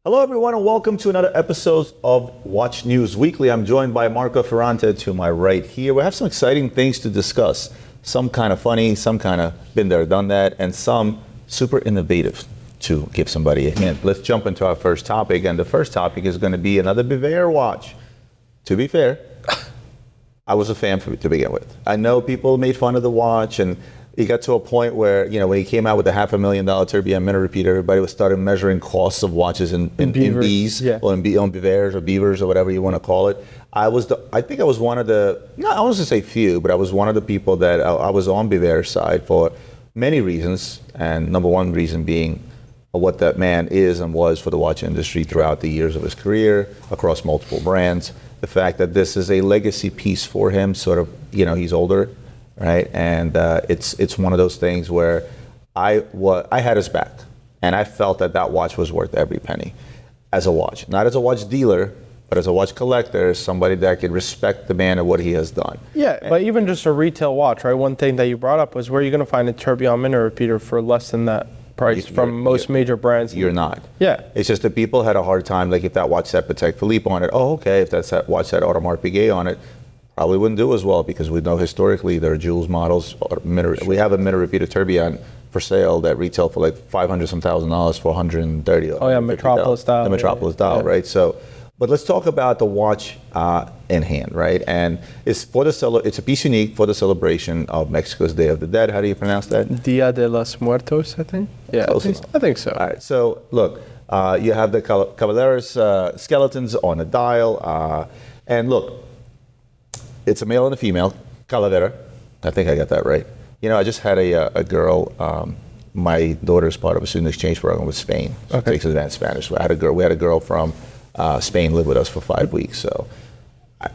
Hello, everyone, and welcome to another episode of Watch News Weekly. I'm joined by Marco Ferrante to my right here. We have some exciting things to discuss. Some kind of funny, some kind of been there, done that, and some super innovative to give somebody a hint. Let's jump into our first topic, and the first topic is going to be another Biver watch. To be fair, I was a fan to begin with. I know people made fun of the watch, and it got to a point where, you know, when he came out with the $500,000 tourbillon minute repeater, everybody was starting measuring costs of watches in Bs, yeah. or on Bivers or Bevers or whatever you want to call it. I think I was one of the, I was to say few, but I was one of the people that I was on Biver's side for many reasons, and number one reason being what that man is and was for the watch industry throughout the years of his career across multiple brands. The fact that this is a legacy piece for him, sort of, you know, he's older, right? And it's one of those things where I had his back, and I felt that watch was worth every penny as a watch. Not as a watch dealer, but as a watch collector, as somebody that could respect the man and what he has done. Yeah, but even just a retail watch, right? One thing that you brought up was where you're going to find a tourbillon minute repeater for less than that price from most major brands. You're not. Yeah. It's just that people had a hard time, like if that watch said Patek Philippe on it, oh, okay, if that watch said Audemars Piguet on it, probably wouldn't do as well, because we know historically there are Jules models. We have a minute repeater tourbillon for sale that retail for like $500 some thousand for 130. Oh yeah, Metropolis style. The Metropolis style, yeah. right? So, but let's talk about the watch in hand, right? And it's it's a piece unique for the celebration of Mexico's Day of the Dead. How do you pronounce that? Dia de los Muertos, I think. Yeah, I think so. All right. So look, you have the Caballeros skeletons on the dial, and look. It's a male and a female, Calavera. I think I got that right. You know, I just had a girl, my daughter's part of a student exchange program with Spain. She takes advanced Spanish. We had a girl from Spain live with us for 5 weeks, so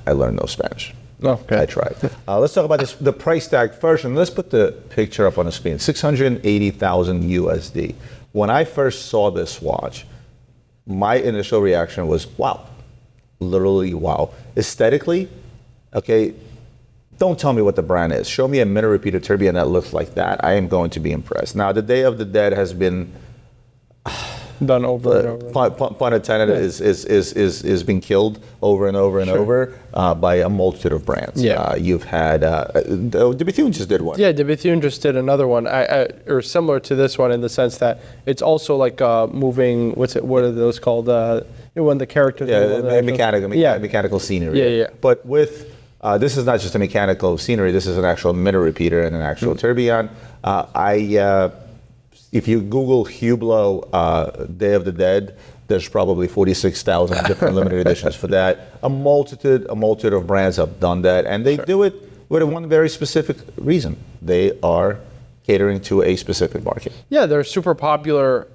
I learned no Spanish. Okay. I tried. Let's talk about the price tag first, and let's put the picture up on the screen. 680,000 USD. When I first saw this watch, my initial reaction was, wow. Literally, wow. Aesthetically, okay, don't tell me what the brand is. Show me a minute repeater tourbillon that looks like that. I am going to be impressed. Now, the Day of the Dead has been done over and over. Pun intended, is being killed over and over and over by a multitude of brands. Yeah. You've had de Bethune just did one. Yeah, de Bethune just did another one, or similar to this one in the sense that it's also like moving. What are those called? When the characters. Yeah, mechanical scenery. Yeah, yeah. But with this is not just a mechanical scenery. This is an actual minute repeater and an actual tourbillon. If you Google Hublot Day of the Dead, there's probably 46,000 different limited editions for that. A multitude of brands have done that, and they do it with one very specific reason. They are catering to a specific market. Yeah, they're super popular.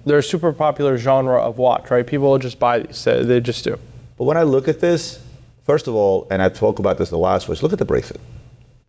They're a super popular genre of watch, right? People just buy these. They just do. But when I look at this, first of all, and I spoke about this the last watch, look at the bracelet.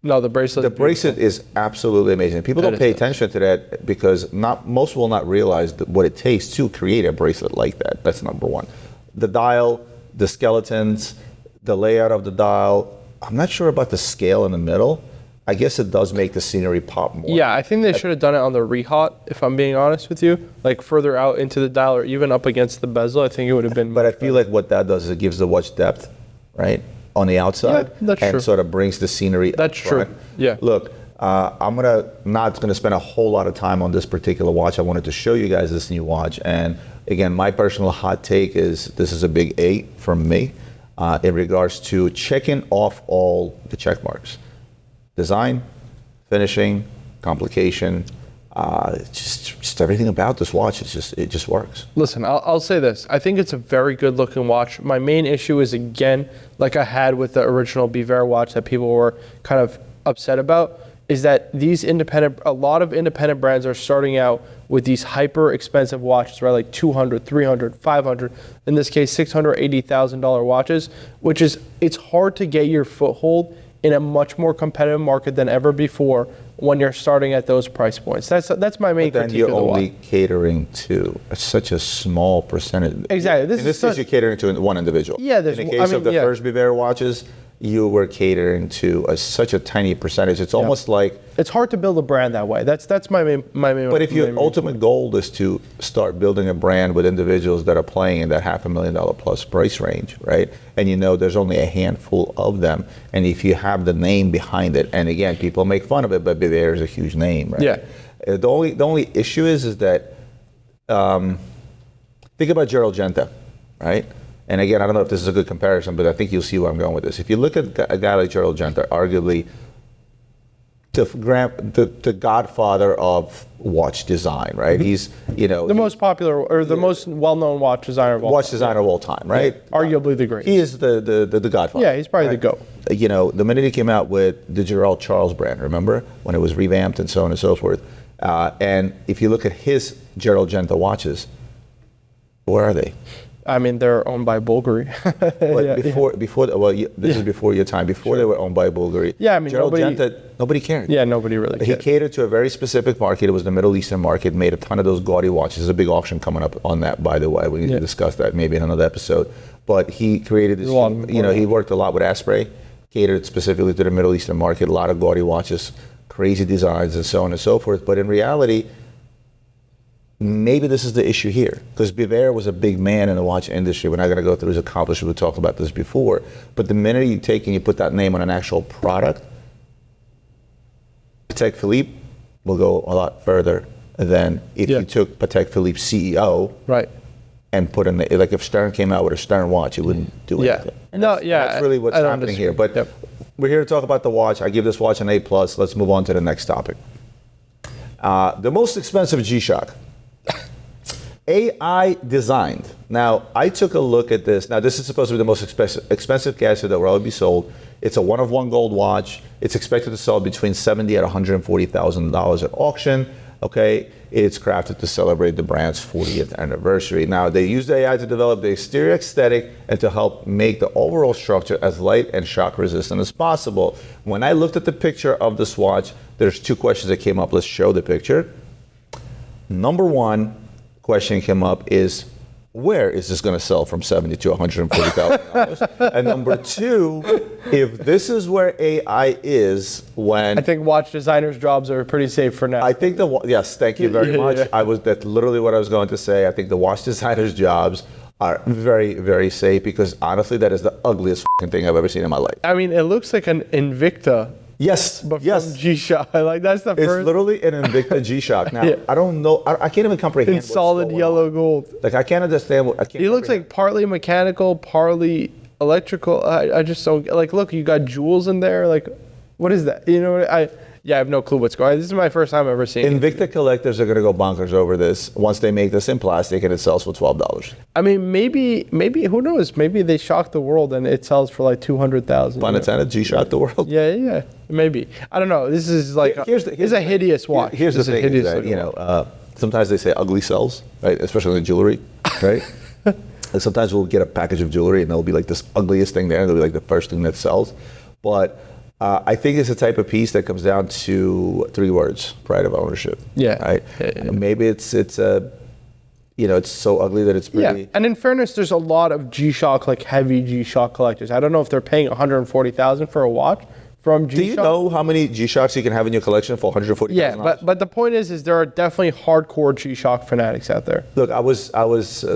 No, the bracelet. The bracelet is absolutely amazing. People don't pay attention to that because most will not realize what it takes to create a bracelet like that. That's number one. The dial, the skeletons, the layout of the dial. I'm not sure about the scale in the middle. I guess it does make the scenery pop more. Yeah, I think they should have done it on the rehot, if I'm being honest with you. Like further out into the dial or even up against the bezel, I think it would have been. But I feel like what that does is it gives the watch depth, right? On the outside, yeah, that's and true. Sort of brings the scenery. That's front. true. Yeah. Look, I'm not gonna spend a whole lot of time on this particular watch. I wanted to show you guys this new watch, and again, my personal hot take is this is a big A from me in regards to checking off all the check marks: design, finishing, complication. Just everything about this watch, it just works. Listen, I'll say this. I think it's a very good looking watch. My main issue is, again, like I had with the original Biver watch that people were kind of upset about, is that a lot of independent brands are starting out with these hyper expensive watches, right? Like $200, $300, $500, in this case, $680,000 watches, which is, it's hard to get your foothold in a much more competitive market than ever before when you're starting at those price points. That's my main critique of the watch. Then you're only catering to such a small percentage. Exactly. In this case, you're catering to one individual. Yeah. In the case of the first Biver watches, you were catering to such a tiny percentage. It's almost like it's hard to build a brand that way. That's my main. But if your ultimate goal is to start building a brand with individuals that are playing in that $500,000 plus price range, right? And you know there's only a handful of them, and if you have the name behind it, and again, people make fun of it, but Biver is a huge name, right? Yeah. The only issue is that think about Gerald Genta, right? And again, I don't know if this is a good comparison, but I think you'll see where I'm going with this. If you look at a guy like Gerald Genta, arguably the godfather of watch design, right? He's, the most popular or the most well-known watch designer of all watch designer of all time, right? Yeah, arguably the greatest. He is the godfather. Yeah, he's probably right? the GOAT. The minute he came out with the Gerald Charles brand, remember when it was revamped and so on and so forth. And if you look at his Gerald Genta watches, where are they? I mean, they're owned by Bulgari. This is before your time. Before they were owned by Bulgari. Yeah, I mean, Gerald Genta, nobody cared. Yeah, nobody really cared. He catered to a very specific market. It was the Middle Eastern market. Made a ton of those gaudy watches. There's a big auction coming up on that, by the way. We need to discuss that maybe in another episode. But he created this. He worked a lot with Asprey. Catered specifically to the Middle Eastern market. A lot of gaudy watches, crazy designs, and so on and so forth. But in reality, maybe this is the issue here, because Biver was a big man in the watch industry. We're not going to go through his accomplishments. We talked about this before. But the minute you take and you put that name on an actual product, Patek Philippe will go a lot further than if you took Patek Philippe's CEO and put in like if Stern came out with a Stern watch, it wouldn't do anything. And that's really what's happening here. But we're here to talk about the watch. I give this watch an A+. Let's move on to the next topic. The most expensive G-Shock. AI designed. Now, I took a look at this. Now, this is supposed to be the most expensive Casio that will ever be sold. It's a one-of-one gold watch. It's expected to sell between $70,000 and $140,000 at auction. Okay, it's crafted to celebrate the brand's 40th anniversary. Now, they used AI to develop the exterior aesthetic and to help make the overall structure as light and shock resistant as possible. When I looked at the picture of this watch, there's two questions that came up. Let's show the picture. Number one question came up is, where is this going to sell from $70,000 to $140,000? And number two, if this is where AI is when... I think watch designers' jobs are pretty safe for now. I think yes, thank you very much. That's literally what I was going to say. I think the watch designers' jobs are very, very safe, because honestly, that is the ugliest thing I've ever seen in my life. I mean, it looks like an Invicta. Yes, but from G-Shock, like that's the first. It's literally an Invicta G-Shock. Now, I don't know, I can't even comprehend. In solid yellow gold. Like, I can't understand. It looks like partly mechanical, partly electrical. I just don't, like, look, you got jewels in there. Like, what is that? You know, I have no clue what's going on. This is my first time ever seeing Invicta collectors are going to go bonkers over this once they make this in plastic and it sells for $12. I mean, maybe, who knows? Maybe they shock the world and it sells for like $200,000. Pun intended, G-Shock the world. Yeah, maybe. I don't know. This is like here's a hideous watch. Here's the thing: is that, sometimes they say ugly sells, right? Especially in jewelry, right? And sometimes we'll get a package of jewelry and there'll be like this ugliest thing there, and it'll be like the first thing that sells. But I think it's a type of piece that comes down to three words: pride of ownership. Yeah. Right. Yeah. Maybe it's it's so ugly that it's pretty. Yeah. And in fairness, there's a lot of G-Shock, like heavy G-Shock collectors. I don't know if they're paying $140,000 for a watch from G-Shock. Do you know how many G-Shocks you can have in your collection for $140,000? Yeah, but the point is there are definitely hardcore G-Shock fanatics out there. Look, I was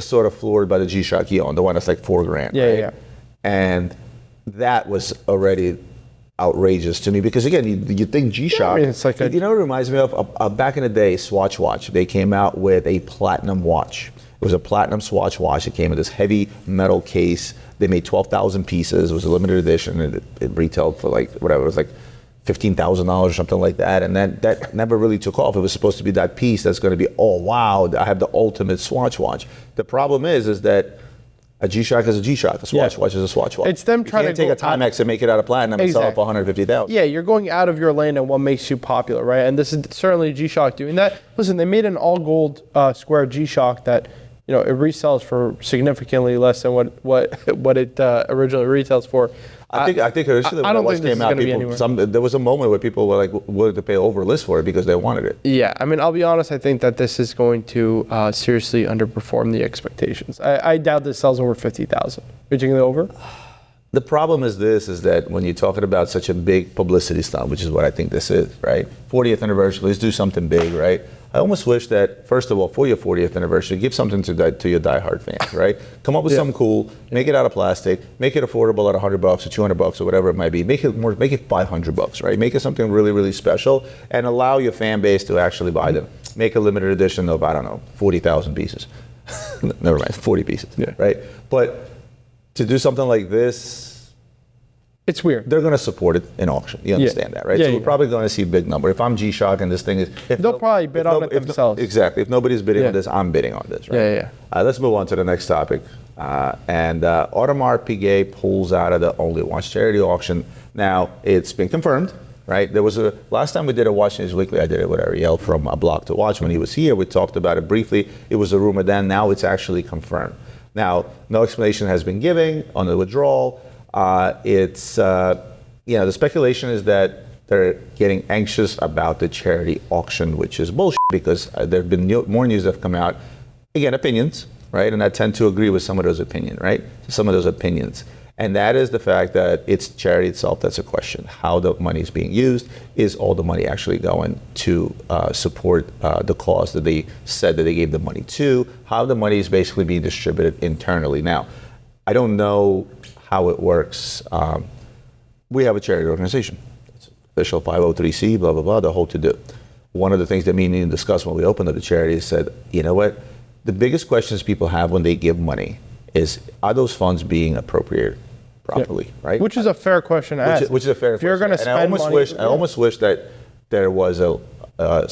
sort of floored by the G-Shock he owned, the one that's like $4,000. Yeah, right? yeah. And that was already outrageous to me, because again, you think G-Shock, it's like it reminds me of back in the day, Swatch Watch. They came out with a platinum watch. It was a platinum Swatch watch. It came with this heavy metal case. They made 12,000 pieces. It was a limited edition, and it retailed for like whatever. It was like $15,000 or something like that. And that never really took off. It was supposed to be that piece that's going to be, oh wow, I have the ultimate Swatch watch. The problem is that a G-Shock is a G-Shock. A Swatch watch is a Swatch watch. It's them trying to take a Timex and make it out of platinum and sell it for $150,000. Yeah, you're going out of your lane and what makes you popular, right? And this is certainly G-Shock doing that. Listen, they made an all gold square G-Shock that, it resells for significantly less than what it originally retails for. I think initially when the watch came out, there was a moment where people were like willing to pay over list for it because they wanted it. Yeah, I mean, I'll be honest. I think that this is going to seriously underperform the expectations. I doubt this sells over 50,000. Are you taking it over? The problem is that when you're talking about such a big publicity stunt, which is what I think this is, right? 40th anniversary, let's do something big, right? I almost wish that, first of all, for your 40th anniversary, give something to your diehard fans, right? Come up with something cool, make it out of plastic, make it affordable at $100 or $200 or whatever it might be. Make it $500, right? Make it something really, really special and allow your fan base to actually buy them. Make a limited edition of, I don't know, 40,000 pieces. Never mind, 40 pieces, right? But to do something like this, it's weird. They're going to support it in auction. You understand that, right? So we're probably going to see a big number. If I'm G-Shock and this thing is... They'll probably bid on it themselves. Exactly. If nobody's bidding on this, I'm bidding on this, right? Let's move on to the next topic. Audemars Piguet pulls out of the Only Watch charity auction. Now, it's been confirmed, right? There was last time we did a Watch News Weekly, I did it with Ariel from A Block to Watch. When he was here, we talked about it briefly. It was a rumor then. Now it's actually confirmed. Now, no explanation has been given on the withdrawal. The speculation is that they're getting anxious about the charity auction, which is bullshit because there have been more news that have come out. Again, opinions, right? And I tend to agree with some of those opinions, right? Some of those opinions. And that is the fact that it's charity itself that's a question. How the money is being used. Is all the money actually going to support the cause that they said that they gave the money to? How the money is basically being distributed internally. Now, I don't know how it works. We have a charity organization. It's official 503c, blah, blah, blah, the whole to-do. One of the things that me and Ian discussed when we opened up the charity is said, you know what? The biggest questions people have when they give money is, are those funds being appropriated properly, right? Which is a fair question to ask. Which is a fair question. If you're going to spend money... I almost wish that there was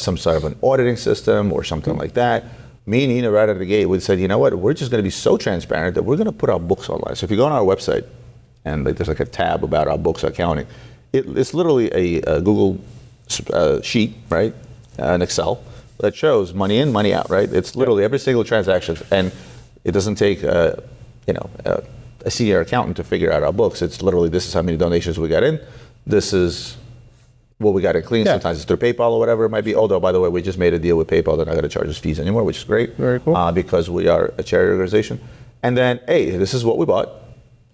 some sort of an auditing system or something like that. Me and Nina right out of the gate, we said, you know what, we're just going to be so transparent that we're going to put our books online. So if you go on our website, and there's like a tab about our books accounting, it's literally a Google sheet, right, an Excel, that shows money in, money out, right? It's literally every single transaction, and it doesn't take a senior accountant to figure out our books. It's literally, this is how many donations we got in, this is what we got in clean. Sometimes it's through PayPal or whatever it might be. Although, by the way, we just made a deal with PayPal. They're not going to charge us fees anymore, which is great. Very cool. Because we are a charity organization. And then, hey, this is what we bought,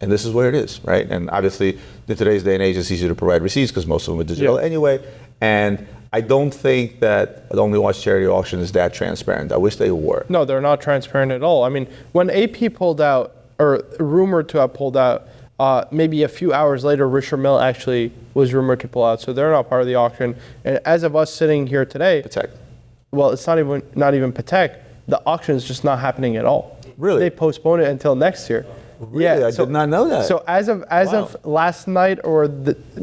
and this is where it is, right? And obviously, in today's day and age, it's easier to provide receipts because most of them are digital anyway. And I don't think that the Only Watch charity auction is that transparent. I wish they were. No, they're not transparent at all. I mean, when AP pulled out, or rumored to have pulled out, maybe a few hours later, Richard Mille actually was rumored to pull out, so they're not part of the auction. And as of us sitting here today, Patek. Well, it's not even Patek. The auction is just not happening at all. Really? They postponed it until next year. Really? I did not know that. So as of last night or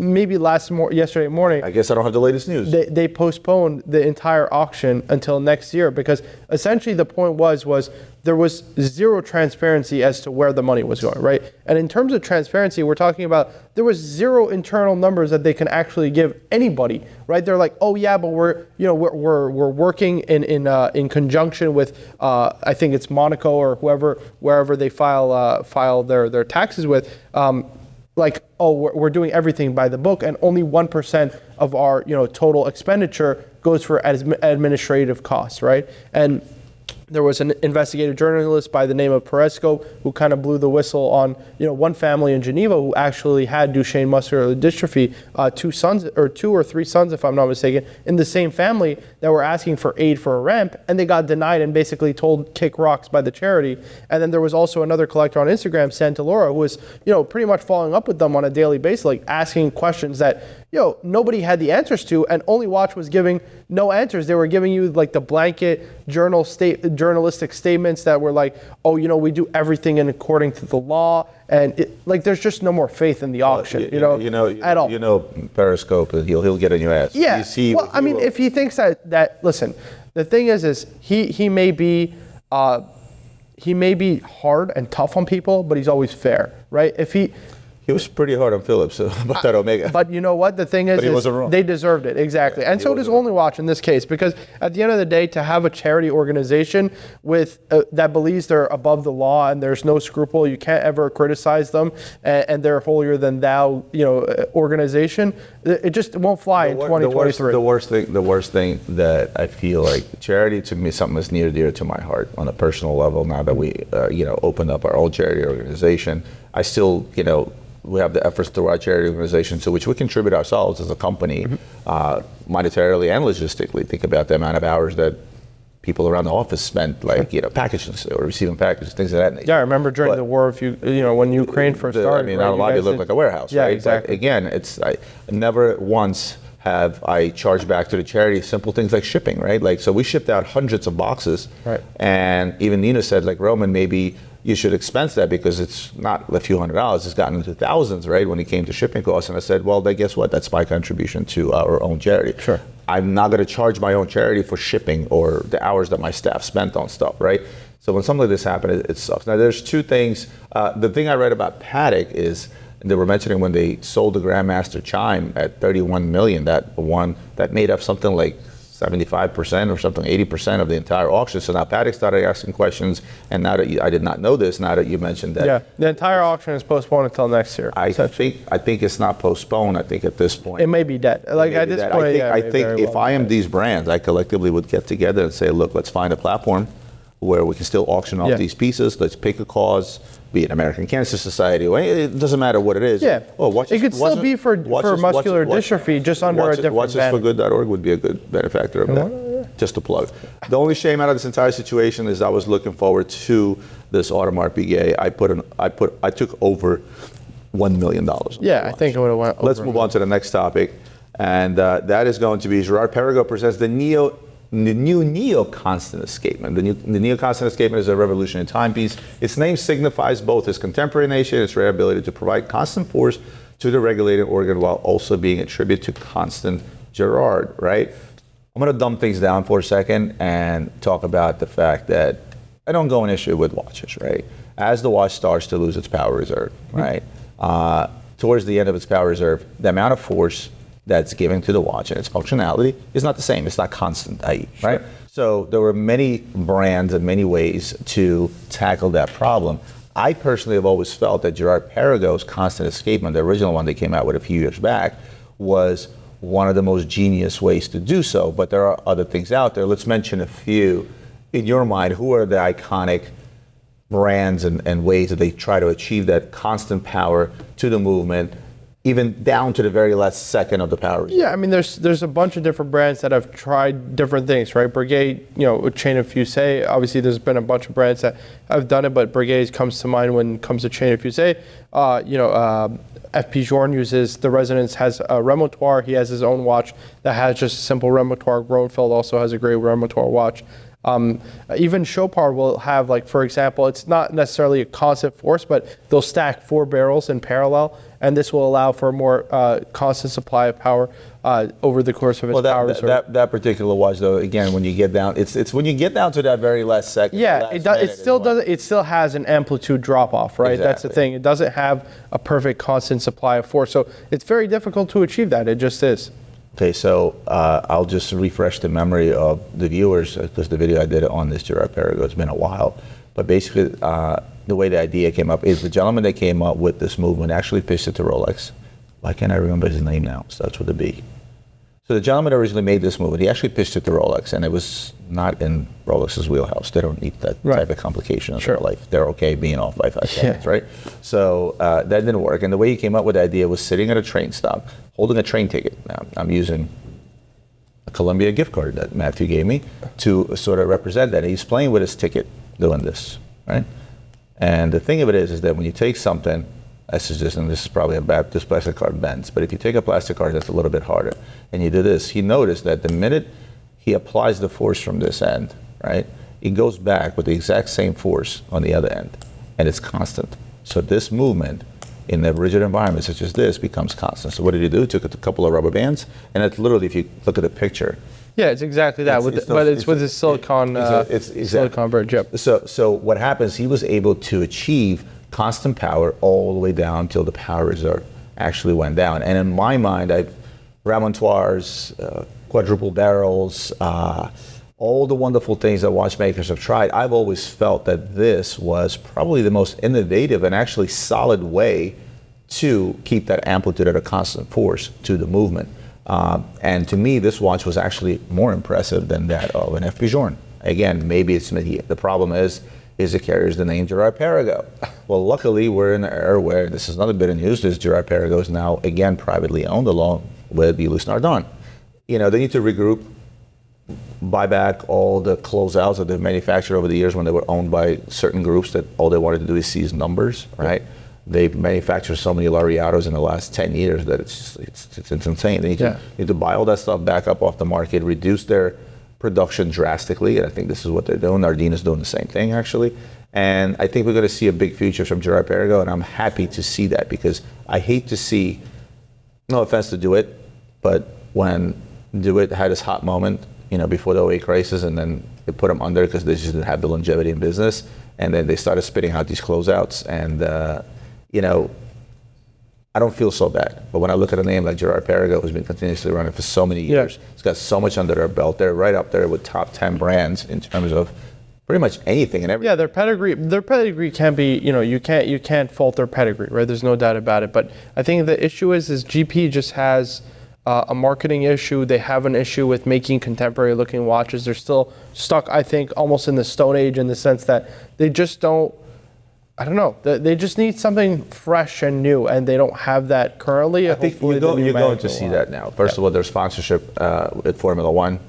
yesterday morning, I guess I don't have the latest news. They postponed the entire auction until next year because essentially the point was there was zero transparency as to where the money was going, right? And in terms of transparency, we're talking about there was zero internal numbers that they can actually give anybody, right? They're like, oh yeah, but we're working in conjunction with I think it's Monaco or wherever they file their taxes with. We're doing everything by the book, and only 1% of our total expenditure goes for administrative costs, right? And there was an investigative journalist by the name of Perescope who kind of blew the whistle on, one family in Geneva who actually had Duchenne muscular dystrophy, two or three sons, if I'm not mistaken, in the same family that were asking for aid for a ramp, and they got denied and basically told kick rocks by the charity. And then there was also another collector on Instagram, Santa Laura, who was, pretty much following up with them on a daily basis, like asking questions that, nobody had the answers to, and Only Watch was giving no answers. They were giving you like the blanket journalistic statements that were like, we do everything in according to the law, and there's just no more faith in the auction, at all. Periscope, he'll get in your ass. Yeah. If he thinks that listen, the thing is he may be hard and tough on people, but he's always fair, right? He was pretty hard on Philip about that Omega. But you know what? The thing is they deserved it. Exactly. And so does Only Watch in this case, because at the end of the day, to have a charity organization with that believes they're above the law and there's no scruple, you can't ever criticize them, and they're holier than thou, organization, it just won't fly in 2023. The worst thing that I feel like, charity to me is something that's near and dear to my heart on a personal level now that we, opened up our own charity organization. I still, we have the efforts through our charity organization to which we contribute ourselves as a company, monetarily and logistically. Think about the amount of hours that people around the office spent, packaging or receiving packages, things of that nature. Yeah, I remember during the war, when Ukraine first started. Not a lot of it looked like a warehouse, yeah, right? Exactly. But again, I never once have I charged back to the charity simple things like shipping, right? So we shipped out hundreds of boxes, right? And even Nina said, Roman, maybe you should expense that because it's not a few $100s, it's gotten into thousands, right? When it came to shipping costs. And I said, well, then guess what? That's my contribution to our own charity. Sure. I'm not going to charge my own charity for shipping or the hours that my staff spent on stuff, right? So when something like this happened, it sucks. Now, there's two things. The thing I read about Patek is they were mentioning when they sold the Grandmaster chime at $31 million, that made up something like 75% or something, 80% of the entire auction. So now Patek started asking questions, and now that I did not know this, now that you mentioned that. Yeah, the entire auction is postponed until next year. I think it's not postponed. I think at this point it may be dead. At this point, I think if I am these brands, I collectively would get together and say, look, let's find a platform where we can still auction off these pieces. Let's pick a cause, be it American Cancer Society, it doesn't matter what it is. Yeah, it could still be for muscular dystrophy, just under a different banner. WatchesForGood.org would be a good benefactor of that. Just a plug. The only shame out of this entire situation is I was looking forward to this Audemars Piguet. I took over $1 million. Yeah, I think it would have went over. Let's move on to the next topic, and that is going to be Girard-Perregaux presents the new Neo Constant Escapement. The Neo Constant Escapement is a revolutionary timepiece. Its name signifies both its contemporary nature and its rare ability to provide constant force to the regulating organ while also being a tribute to Constant Girard, right? I'm going to dumb things down for a second and talk about the fact that I don't go an issue with watches, right? As the watch starts to lose its power reserve, right? Towards the end of its power reserve, the amount of force that's given to the watch and its functionality is not the same. It's not constant, right? Sure. So there were many brands and many ways to tackle that problem. I personally have always felt that Girard-Perregaux's Constant Escapement, the original one they came out with a few years back, was one of the most genius ways to do so. But there are other things out there. Let's mention a few. In your mind, who are the iconic brands and ways that they try to achieve that constant power to the movement, even down to the very last second of the power reserve? Yeah, I mean, there's a bunch of different brands that have tried different things, right? Breguet, with Chain of Fusée, obviously there's been a bunch of brands that have done it, but Breguet comes to mind when it comes to Chain of Fusée. FP Journe uses, the Resonance has a remotoire. He has his own watch that has just a simple remotoire. Groenfeld also has a great remotoire watch. Even Chopard will have, for example, it's not necessarily a constant force, but they'll stack 4 barrels in parallel, and this will allow for a more constant supply of power over the course of its power reserve. That particular watch, though, again, when you get down, it's when you get down to that very last second. Yeah, it still has an amplitude drop off, right? Exactly. That's the thing. It doesn't have a perfect constant supply of force, so it's very difficult to achieve that. It just is. Okay, so I'll just refresh the memory of the viewers, because the video I did on this Girard-Perregaux, it's been a while. But basically, the way the idea came up is the gentleman that came up with this movement actually pitched it to Rolex. Why can't I remember his name now? Starts with a B. So the gentleman that originally made this movement, he actually pitched it to Rolex, and it was not in Rolex's wheelhouse. They don't need that type of complication in their life. They're okay being off by 5 seconds, right? So that didn't work. And the way he came up with the idea was sitting at a train stop, holding a train ticket. Now, I'm using a Columbia gift card that Matthew gave me to sort of represent that. He's playing with his ticket doing this, right? And the thing of it is that when you take something, this is probably this plastic card bends, but if you take a plastic card that's a little bit harder and you do this, he noticed that the minute he applies the force from this end, right, it goes back with the exact same force on the other end, and it's constant. So this movement in a rigid environment such as this becomes constant. So what did he do? He took a couple of rubber bands, and it's literally, if you look at the picture, yeah, it's exactly that, but it's with his silicon silicon bridge. Yep. So what happens? He was able to achieve constant power all the way down till the power reserve actually went down. And in my mind, remontoires, quadruple barrels, all the wonderful things that watchmakers have tried, I've always felt that this was probably the most innovative and actually solid way to keep that amplitude at a constant force to the movement. And to me, this watch was actually more impressive than that of an FP Journe. Again, maybe the problem is is it carries the name Girard-Perregaux. Well, luckily, we're in an era where, this is another bit of news, this Girard-Perregaux is now, again, privately owned along with the Los Nardon. You know, they need to regroup, buy back all the closeouts that they've manufactured over the years when they were owned by certain groups that all they wanted to do is seize numbers, right? They've manufactured so many Laureatos in the last 10 years that it's insane. They need to buy all that stuff back up off the market, reduce their production drastically, and I think this is what they're doing. Nardin is doing the same thing, actually. And I think we're going to see a big future from Girard-Perregaux, and I'm happy to see that, because I hate to see, no offense to DeWitt, but when DeWitt had his hot moment, you know, before the 08 crisis, and then they put them under because they just didn't have the longevity in business, and then they started spitting out these closeouts, and you know, I don't feel so bad. But when I look at a name like Girard-Perregaux, who's been continuously running for so many years, it's got so much under their belt. They're right up there with top 10 brands in terms of pretty much anything and everything. Yeah, their pedigree can be, you know, you can't fault their pedigree, right? There's no doubt about it. But I think the issue is GP just has a marketing issue. They have an issue with making contemporary looking watches. They're still stuck, I think, almost in the Stone Age, in the sense that they just don't, I don't know. They just need something fresh and new, and they don't have that currently. I think you're going to see that now. First of all, their sponsorship with Formula One,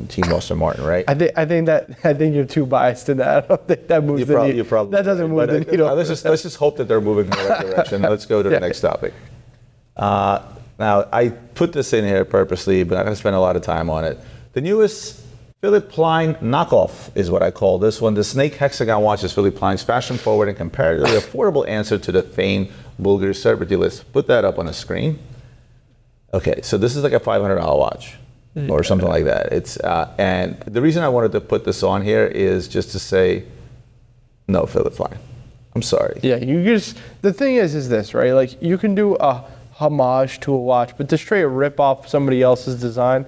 Team Austin Martin, right? I think you're too biased in that. I don't think that moves the needle. That doesn't move the needle. Let's just hope that they're moving in the right direction. Let's go to the next topic. Now, I put this in here purposely, but I'm going to spend a lot of time on it. The newest Philipp Plein Knockoff is what I call this one. The Snake Hexagon watch is Philipp Plein's fashion-forward and comparatively affordable answer to the famed Bulgari Serpenti list. Put that up on the screen. Okay, so this is like a $500 watch or something like that. It's and the reason I wanted to put this on here is just to say, no, Philipp Plein. I'm sorry. Yeah, the thing is this, right? Like, you can do a homage to a watch, but to straight rip off somebody else's design,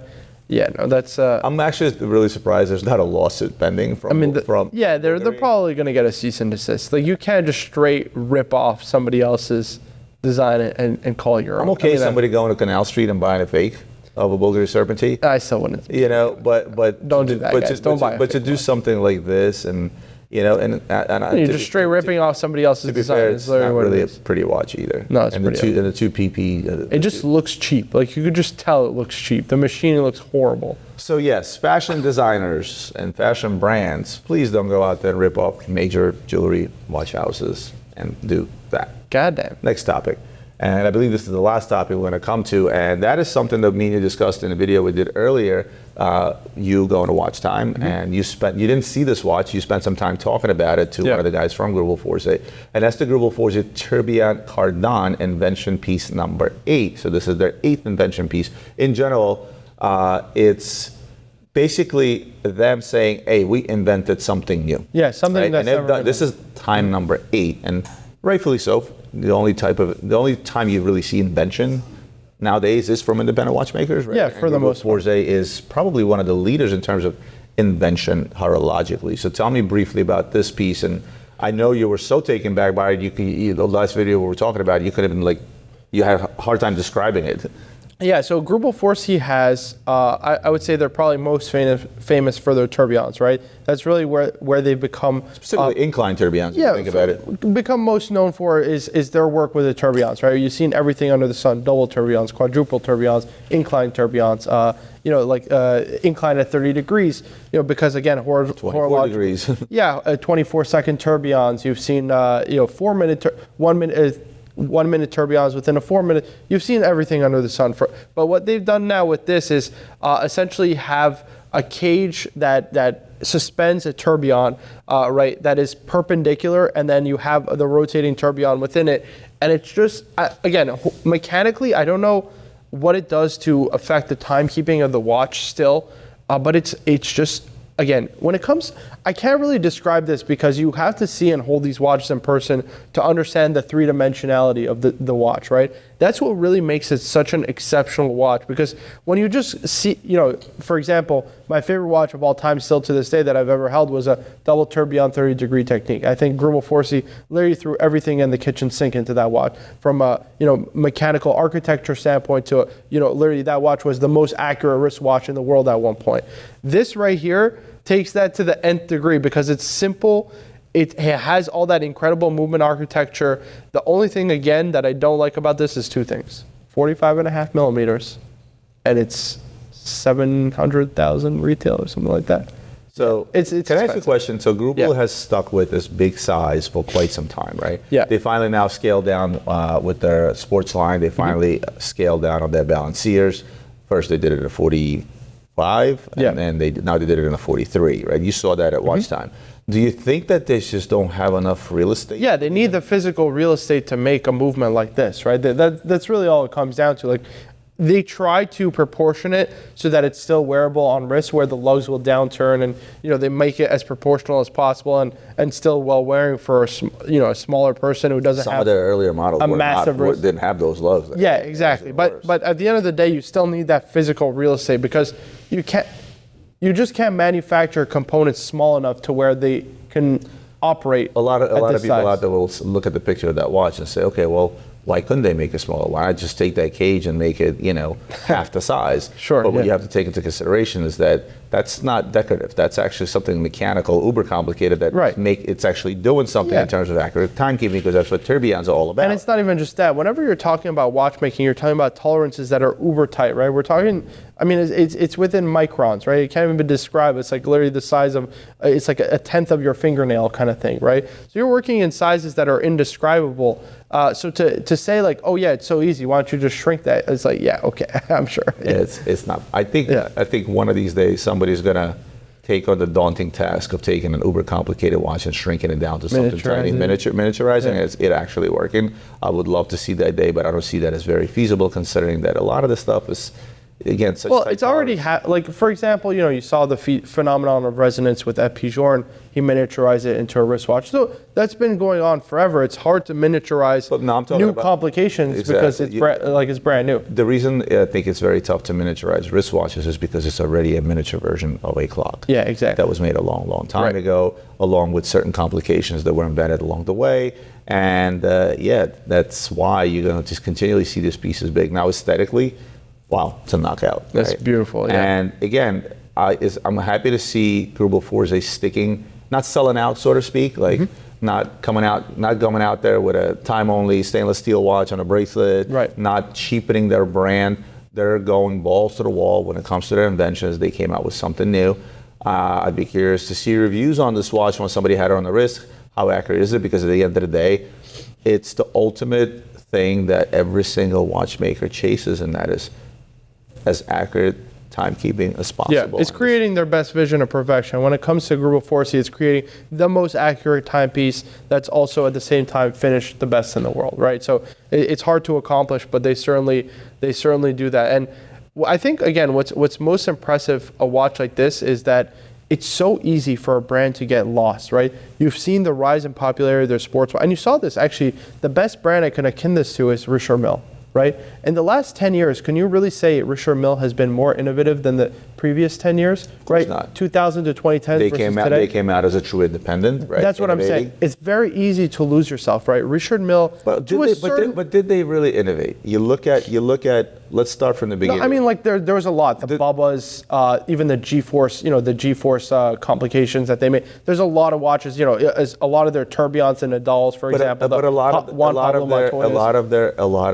yeah, no, that's. I'm actually really surprised there's not a lawsuit pending from. Yeah, they're probably going to get a cease and desist. Like, you can't just straight rip off somebody else's design and call it your own. I'm okay somebody going to Canal Street and buying a fake of a Bulgari Serpenti. I still wouldn't. You know, but don't do that, guys. Don't buy. But to do something like this, and you know, and you're just straight ripping off somebody else's design. Fair, it's not really a pretty watch either. No, it's pretty. And the two PP. It just looks cheap. Like, you could just tell it looks cheap. The machine looks horrible. So yes, fashion designers and fashion brands, please don't go out there and rip off major jewelry watch houses and do that. Goddamn. Next topic. And I believe this is the last topic we're going to come to, and that is something that me and you discussed in a video we did earlier. You going to Watch Time, and you didn't see this watch. You spent some time talking about it to one of the guys from Greubel Forsey, and that's the Greubel Forsey Tourbillon Cardan Invention piece number 8. So this is their 8th invention piece. In general, it's basically them saying, "Hey, we invented something new." Yeah, something that's never been this is time number 8, and rightfully so. The only time you really see invention nowadays is from independent watchmakers, right? Yeah, for the most part. Forsey is probably one of the leaders in terms of invention horologically. So tell me briefly about this piece. And I know you were so taken back by it. The last video we were talking about, you could have been you had a hard time describing it. Yeah, so Greubel Forsey has, I would say they're probably most famous for their tourbillons, right? That's really where they've become... Specifically incline tourbillons, if you think about it. Become most known for is their work with the tourbillons, right? You've seen everything under the sun, double tourbillons, quadruple tourbillons, incline tourbillons, incline at 30 degrees, because again, 24 degrees. Yeah, 24-second tourbillons. You've seen, 4 minute, 1 minute... 1 minute tourbillons within a 4 minute. You've seen everything under the sun. But what they've done now with this is essentially have a cage that suspends a tourbillon, right, that is perpendicular, and then you have the rotating tourbillon within it. And it's just, again, mechanically, I don't know what it does to affect the timekeeping of the watch still, but it's just, again, when it comes, I can't really describe this because you have to see and hold these watches in person to understand the three-dimensionality of the watch, right? That's what really makes it such an exceptional watch, because when you just see, for example, my favorite watch of all time still to this day that I've ever held was a double tourbillon 30-degree technique. I think Greubel Forsey literally threw everything in the kitchen sink into that watch, from a mechanical architecture standpoint to literally that watch was the most accurate wristwatch in the world at one point. This right here takes that to the nth degree because it's simple, It has all that incredible movement architecture. The only thing, again, that I don't like about this is two things. 45.5 millimeters, and it's 700,000 retail or something like that. So it's can I ask you a question? So Greubel has stuck with this big size for quite some time, right? Yeah. They finally now scaled down with their sports line. They finally scaled down on their balanciers. First they did it at 45, and then now they did it in a 43, right? You saw that at Watch Time. Do you think that they just don't have enough real estate? Yeah, they need the physical real estate to make a movement like this, right? That's really all it comes down to. Like, they try to proportion it so that it's still wearable on wrist where the lugs will downturn, and they make it as proportional as possible and still well wearing for a smaller person who doesn't have some of their earlier models didn't have those lugs. Yeah, exactly. But at the end of the day, you still need that physical real estate because you just can't manufacture components small enough to where they can operate. A lot of people size. out there will look at the picture of that watch and say, okay, well, why couldn't they make it smaller? Why not just take that cage and make it, half the size? Sure. But what you have to take into consideration is that that's not decorative. That's actually something mechanical, uber complicated that it's actually doing something in terms of accurate timekeeping, because that's what tourbillons are all about. And it's not even just that. Whenever you're talking about watchmaking, you're talking about tolerances that are uber tight, right? We're talking, it's within microns, right? It can't even be described. It's like literally the size of, it's like a tenth of your fingernail kind of thing, right? So you're working in sizes that are indescribable. So to say like, oh yeah, it's so easy, why don't you just shrink that? It's like, yeah, okay, I'm sure. Yeah, it's not. I think one of these days somebody's gonna take on the daunting task of taking an uber complicated watch and shrinking it down to something tiny, miniaturizing it actually working. I would love to see that day, but I don't see that as very feasible, considering that a lot of this stuff is, again, such well, it's already like, for example, you saw the phenomenon of resonance with Ed Pigeon. He miniaturized it into a wristwatch. So that's been going on forever. It's hard to miniaturize new complications because it's brand new. The reason I think it's very tough to miniaturize wristwatches is because it's already a miniature version of a clock. Yeah, exactly. That was made a long, long time ago, along with certain complications that were embedded along the way. And that's why you're going to just continually see this piece as big. Now, aesthetically, wow, it's a knockout. That's beautiful. Yeah. And again, I'm happy to see Greubel Forsey not selling out, so to speak, like not going out there with a time-only stainless steel watch on a bracelet, not cheapening their brand. They're going balls to the wall when it comes to their inventions. They came out with something new. I'd be curious to see reviews on this watch when somebody had it on the wrist. How accurate is it? Because at the end of the day, it's the ultimate thing that every single watchmaker chases, and that is as accurate timekeeping as possible. Yeah, it's creating their best vision of perfection. When it comes to Greubel Forsey, it's creating the most accurate timepiece that's also at the same time finished the best in the world, right? So it's hard to accomplish, but they certainly do that. And I think, again, what's most impressive a watch like this is that it's so easy for a brand to get lost, right? You've seen the rise in popularity of their sports, and you saw this actually. The best brand I can akin this to is Richard Mille. Right? In the last 10 years, can you really say Richard Mille has been more innovative than the previous 10 years? Right? Not. 2000 to 2010 versus today? They came out as a true independent, right? That's what I'm saying. It's very easy to lose yourself, right? Richard Mille. But did they really innovate? You look at. Let's start from the beginning. No, I mean, like there was a lot. The Bubbas, even the G-force, the G-force complications that they made. There's a lot of watches. As a lot of their tourbillons and Nadals, for example. But a lot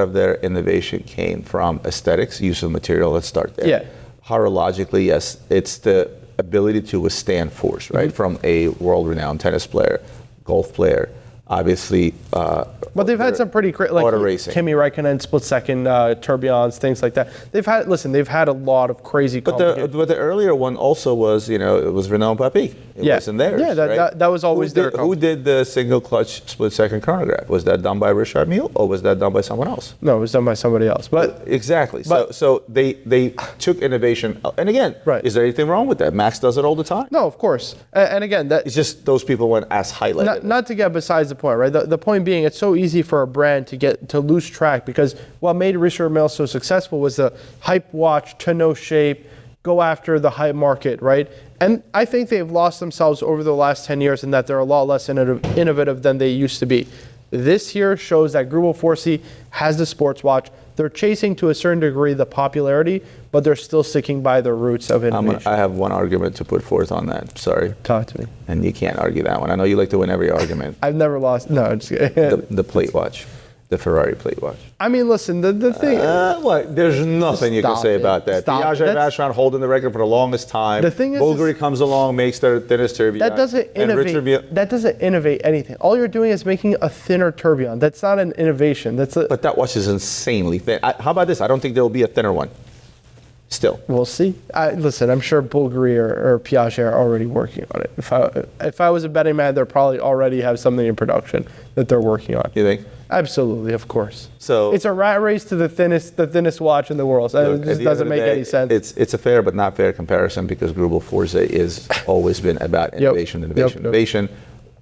of their innovation came from aesthetics, use of material. Let's start there. Yeah. Horologically, yes, it's the ability to withstand force, right? From a world-renowned tennis player, golf player, obviously. But they've had some pretty great, like auto racing. Kimi Räikkönen, split-second tourbillons, things like that. They've had a lot of crazy. But the earlier one also was, it was Renaud Papy. It wasn't theirs. Yeah, that was always their. Who did the single clutch split-second chronograph? Was that done by Richard Mille, or was that done by someone else? No, it was done by somebody else. But exactly. So they took innovation, and again, is there anything wrong with that? Max does it all the time. No, of course. And again, it's just those people weren't as highlighted. Not to get besides the point, right? The point being, it's so easy for a brand to lose track, because what made Richard Mille so successful was the hype watch to no shape, go after the hype market, right? And I think they've lost themselves over the last 10 years in that they're a lot less innovative than they used to be. This here shows that Greubel Forsey has the sports watch They're chasing to a certain degree the popularity, but they're still sticking by their roots of innovation. I have one argument to put forth on that. Sorry. Talk to me. And you can't argue that one. I know you like to win every argument. I've never lost. No, I'm just kidding. The plate watch. The Ferrari plate watch. I mean, listen, the thing. What? There's nothing you can say about that. Piaget Vacheron holding the record for the longest time. The thing is, Bulgari comes along, makes their thinnest tourbillon. That doesn't innovate. That doesn't innovate anything. All you're doing is making a thinner tourbillon. That's not an innovation. But that watch is insanely thin. How about this? I don't think there will be a thinner one. Still. We'll see. Listen, I'm sure Bulgari or Piaget are already working on it. If I was a betting man, they'll probably already have something in production that they're working on. You think? Absolutely, of course. So it's a rat race to the thinnest watch in the world. So it just doesn't make any sense. It's a fair but not fair comparison because Greubel Forsey is always been about innovation, innovation.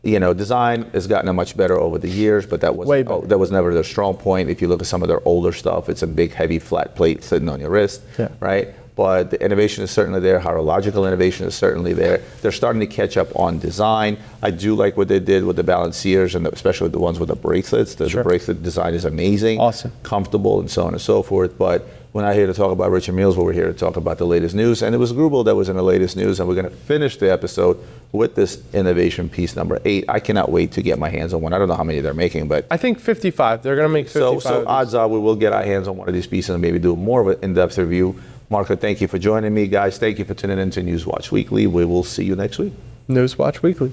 You know, design has gotten much better over the years, but that was never their strong point. If you look at some of their older stuff, it's a big, heavy, flat plate sitting on your wrist, right? But the innovation is certainly there. Horological innovation is certainly there. They're starting to catch up on design. I do like what they did with the balanciers and especially the ones with the bracelets. The bracelet design is amazing, awesome, comfortable, and so on and so forth. But we're not here to talk about Richard Mills, but we're here to talk about the latest news. And it was Greubel that was in the latest news, and we're going to finish the episode with this innovation piece number 8. I cannot wait to get my hands on one. I don't know how many they're making, but I think 55. They're going to make 55. So odds are we will get our hands on one of these pieces and maybe do more of an in-depth review. Marco, thank you for joining me. Guys, thank you for tuning in to Newswatch Weekly. We will see you next week. Newswatch Weekly.